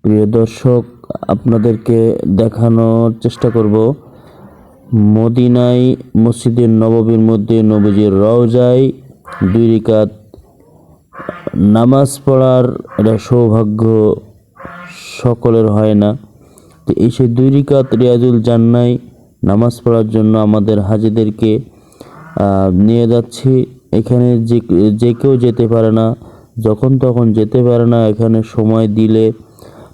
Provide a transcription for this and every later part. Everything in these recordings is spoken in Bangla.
প্রিয় দর্শক, আপনাদেরকে দেখানোর চেষ্টা করব মদিনায় মসজিদে নববীর মধ্যে নবীজির রওজায় 2 রাকাত নামাজ পড়ার এটা সৌভাগ্য সকলের হয় না। তো এই সেই 2 রাকাত রিয়াজুল জান্নায় নামাজ পড়ার জন্য আমাদের হাজিদেরকে নিয়ে যাচ্ছি। এখানে যে কেউ যেতে পারে না, যখন তখন যেতে পারে না। এখানে সময় দিলে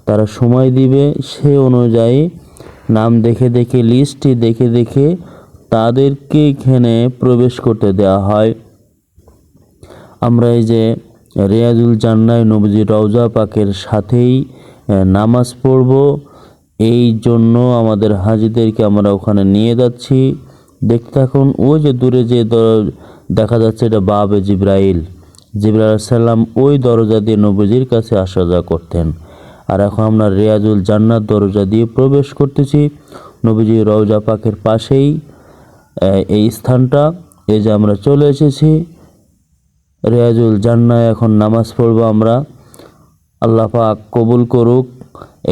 তারা সময় দিবে, সে অনুযায়ী নাম দেখে দেখে লিস্টটি দেখে দেখে তাদেরকে এখানে প্রবেশ করতে দেওয়া হয়। আমরা এই যে রিয়াজুল জান্নায় নবীজির রওজা পাকের সাথেই নামাজ পড়ব, এই জন্য আমাদের হাজিদেরকে আমরা ওখানে নিয়ে যাচ্ছি। দেখতে থাকুন। ওই যে দূরে যে দেখা যাচ্ছে, এটা বাবে জিব্রাইল আলাইহিস সালাম ওই দরজা দিয়ে নবীজির কাছে আসা যাওয়া করতেন। আর এখন আমরা রিয়াজুল জান্নাত দরজা দিয়ে প্রবেশ করতেছি। নবীজির রওজা পাকের পাশেই এই স্থানটা। এই যে আমরা চলে এসেছি রিয়াজুল জান্নায়, এখন নামাজ পড়ব আমরা। আল্লাহ পাক কবুল করুক।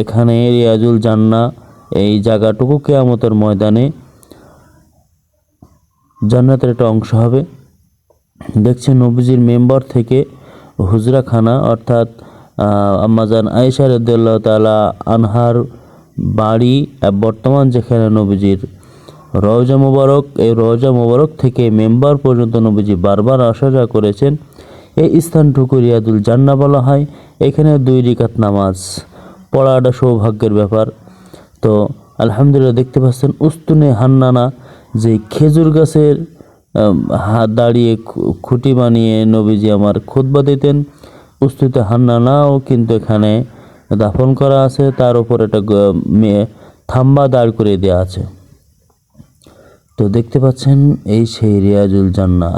এখানে রিয়াজুল জান্নাহ এই জায়গাটুকু কিয়ামতের ময়দানে জান্নাতের একটা অংশ হবে। দেখছেন নবীজির মেম্বার থেকে হুজরাখানা, অর্থাৎ আম্মাজান আয়েশা রাদিয়াল্লাহু তাআলা আনহার বাড়ি, বর্তমান যেখানে নবীজির রওজা মুবারক, এই রওজা মুবারক থেকে মেম্বার পর্যন্ত নবীজি বারবার আসা যাওয়া করেছেন। এই স্থানটুকু রিয়াজুল জান্নাহ বলা হয়। এখানে 2 রাকাত নামাজ পড়াটা সৌভাগ্যের ব্যাপার। তো আলহামদুলিল্লাহ, দেখতে পাচ্ছেন উস্তুনে হান্নানা, যে খেজুর গাছের হাত দাঁড়িয়ে খুঁটি বানিয়ে নবীজি আমার খুতবা দিতেন। উস্তুতে হান্নানাও কিন্তু এখানে দাফন করা আছে, তার উপর একটা থাম্বা দাঁড় করে দেওয়া আছে। তো দেখতে পাচ্ছেন এই সেই রিয়াজুল জান্নাহ।